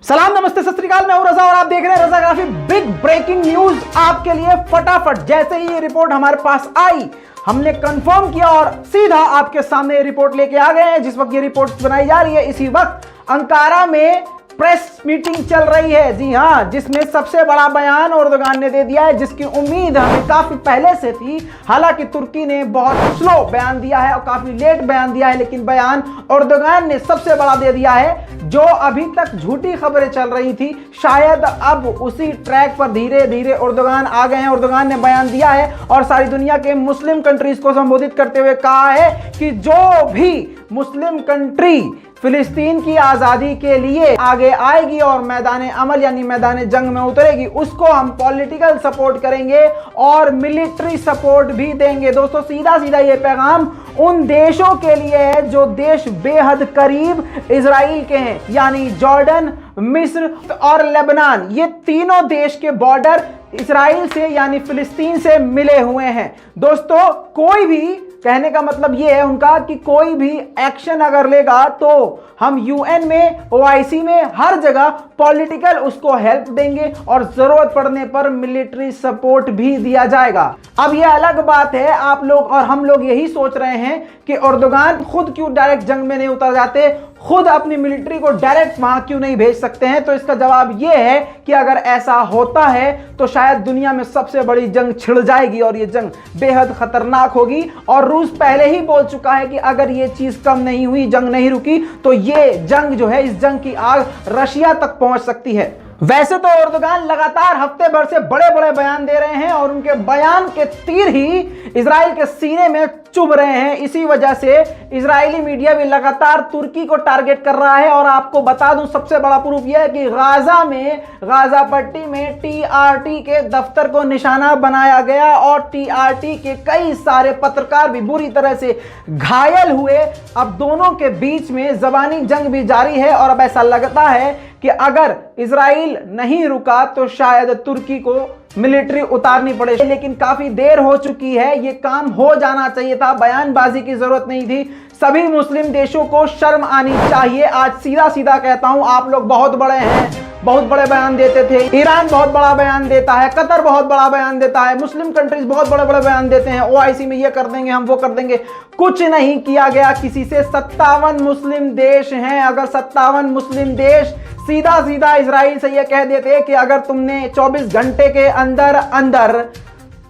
सलाम, नमस्ते, सत श्री अकाल। मैं हूं रजा और आप देख रहे हैं रजाग्राफी। बिग ब्रेकिंग न्यूज आपके लिए फटाफट। जैसे ही ये रिपोर्ट हमारे पास आई, हमने कंफर्म किया और सीधा आपके सामने ये रिपोर्ट लेके आ गए हैं। जिस वक्त ये रिपोर्ट बनाई जा रही है, इसी वक्त अंकारा में प्रेस मीटिंग चल रही है। जी हां, जिसमें सबसे बड़ा बयान एर्दोगान ने दे दिया है, जिसकी उम्मीद हमें काफी पहले से थी। हालांकि तुर्की ने बहुत स्लो बयान दिया है और काफी लेट बयान दिया है, लेकिन बयान एर्दोगान ने सबसे बड़ा दे दिया है। जो अभी तक झूठी खबरें चल रही थी, शायद अब उसी ट्रैक पर धीरे धीरे एर्दोगान आ गए हैं। एर्दोगान ने बयान दिया है और सारी दुनिया के मुस्लिम कंट्रीज को संबोधित करते हुए कहा है कि जो भी मुस्लिम कंट्री फिलिस्तीन की आजादी के लिए आगे आएगी और मैदान अमल यानी मैदान जंग में उतरेगी, उसको हम पॉलिटिकल सपोर्ट करेंगे और मिलिट्री सपोर्ट भी देंगे। दोस्तों, सीधा सीधा ये पैगाम उन देशों के लिए है जो देश बेहद करीब इजराइल के हैं, यानी जॉर्डन, मिस्र और लेबनान। ये तीनों देश के बॉर्डर इजराइल से यानी फिलिस्तीन से मिले हुए हैं। दोस्तों, कोई भी, कहने का मतलब ये है उनका कि कोई भी एक्शन अगर लेगा तो हम यूएन में, ओआईसी में, हर जगह पॉलिटिकल उसको हेल्प देंगे और जरूरत पड़ने पर मिलिट्री सपोर्ट भी दिया जाएगा। अब ये अलग बात है, आप लोग और हम लोग यही सोच रहे हैं कि एर्दोगान खुद क्यों डायरेक्ट जंग में नहीं उतर जाते, खुद अपनी मिलिट्री को डायरेक्ट वहां क्यों नहीं भेज सकते हैं। तो इसका जवाब यह है कि अगर ऐसा होता है तो शायद दुनिया में सबसे बड़ी जंग छिड़ जाएगी और यह जंग बेहद खतरनाक होगी। और रूस पहले ही बोल चुका है कि अगर यह चीज कम नहीं हुई, जंग नहीं रुकी, तो यह जंग जो है, इस जंग की आग रशिया तक पहुंच सकती है। वैसे तो एर्दोगान लगातार हफ्ते भर से बड़े बड़े बयान दे रहे हैं और उनके बयान के तीर ही इजराइल के सीने में चुभ रहे हैं। इसी वजह से इजरायली मीडिया भी लगातार तुर्की को टारगेट कर रहा है। और आपको बता दूं, सबसे बड़ा प्रूफ यह है कि गाजा में, गाजा पट्टी में टीआरटी के दफ्तर को निशाना बनाया गया और टीआरटी के कई सारे पत्रकार भी बुरी तरह से घायल हुए। अब दोनों के बीच में जबानी जंग भी जारी है और अब ऐसा लगता है कि अगर इजराइल नहीं रुका तो शायद तुर्की को मिलिट्री उतारनी पड़े। लेकिन काफी देर हो चुकी है, ये काम हो जाना चाहिए था, बयानबाजी की जरूरत नहीं थी। सभी मुस्लिम देशों को शर्म आनी चाहिए। आज सीधा सीधा कहता हूं, आप लोग बहुत बड़े हैं, बहुत बड़े बयान देते थे। ईरान बहुत बड़ा बयान देता है, कतर बहुत बड़ा बयान देता है, मुस्लिम कंट्रीज बहुत बड़े बड़े बयान देते हैं, ओआईसी में ये कर देंगे, हम वो कर देंगे। कुछ नहीं किया गया किसी से। 57 मुस्लिम देश हैं। अगर 57 मुस्लिम देश सीधा सीधा इजराइल से ये कह देते कि अगर तुमने 24 घंटे के अंदर अंदर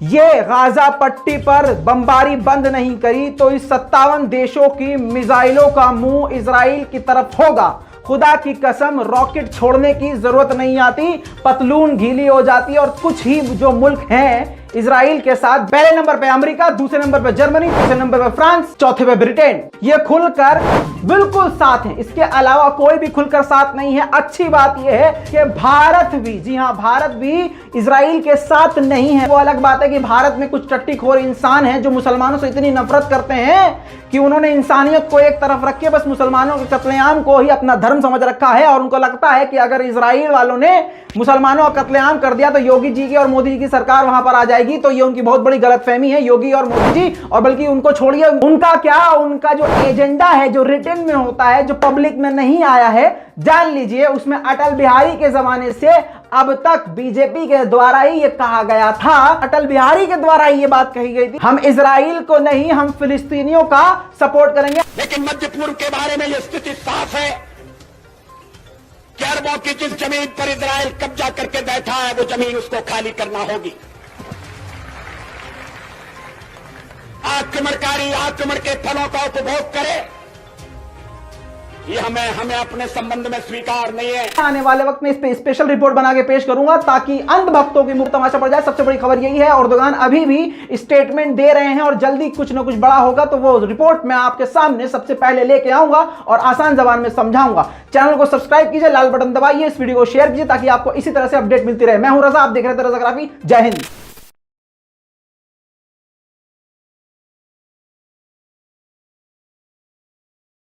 ये गाजा पट्टी पर बमबारी बंद नहीं करी तो इस 57 देशों की मिसाइलों का मुंह इजराइल की तरफ होगा। खुदा की कसम, रॉकेट छोड़ने की जरूरत नहीं आती, पतलून गीली हो जाती। और कुछ ही जो मुल्क हैं इजराइल के साथ, पहले नंबर पे अमेरिका, दूसरे नंबर पे जर्मनी, तीसरे नंबर पे फ्रांस, चौथे पे ब्रिटेन, ये खुलकर बिल्कुल साथ हैं। इसके अलावा कोई भी खुलकर साथ नहीं है। अच्छी बात यह है कि भारत भी, जी हां, भारत भी इजराइल के साथ नहीं है। वो अलग बात है कि भारत में कुछ टट्टीखोर इंसान हैं जो मुसलमानों से इतनी नफरत करते हैं कि उन्होंने इंसानियत को एक तरफ रख के बस मुसलमानों के कत्लेआम को ही अपना धर्म समझ रखा है। और उनको लगता है कि अगर इजराइल वालों ने मुसलमानों का कत्लेआम कर दिया तो योगी जी की और मोदी जी की सरकार वहां पर आ जाएगी। तो ये उनकी बहुत बड़ी गलतफहमी है, योगी और मोदी जी। और बल्कि उनको छोड़िए, उनका क्या, उनका जो एजेंडा है, जो रिटन में होता है, जो पब्लिक में नहीं आया है, जान लीजिए उसमें अटल बिहारी के जमाने से अब तक बीजेपी के द्वारा ही ये कहा गया था, अटल बिहारी के द्वारा ही ये बात कही गई थी, हम इजराइल को नहीं, हम फिलिस्तीनियों का सपोर्ट करेंगे। लेकिन मध्य पूर्व के बारे में यह स्थिति साफ है कि अरबों की जिस जमीन पर इजराइल कब्जा करके बैठा है, वो जमीन उसको खाली करना होगी। आक्रमणकारी आक्रमण के फलों का उपभोग करे, ये हमें अपने संबंध में स्वीकार नहीं है। आने वाले वक्त में इस पे स्पेशल रिपोर्ट बना के पेश करूंगा ताकि अंधभक्तों की मुंह तमाशा पड़ जाए। सबसे बड़ी खबर यही है, एर्दोगान अभी भी स्टेटमेंट दे रहे हैं और जल्दी कुछ ना कुछ बड़ा होगा तो वो रिपोर्ट मैं आपके सामने सबसे पहले लेके आऊंगा और आसान जबान में समझाऊंगा। चैनल को सब्सक्राइब कीजिए, लाल बटन दबाइए, इस वीडियो को शेयर कीजिए ताकि आपको इसी तरह से अपडेट मिलती रहे। मैं हूं रजा, आप देख रहे थे रजाग्राफी। जय हिंद।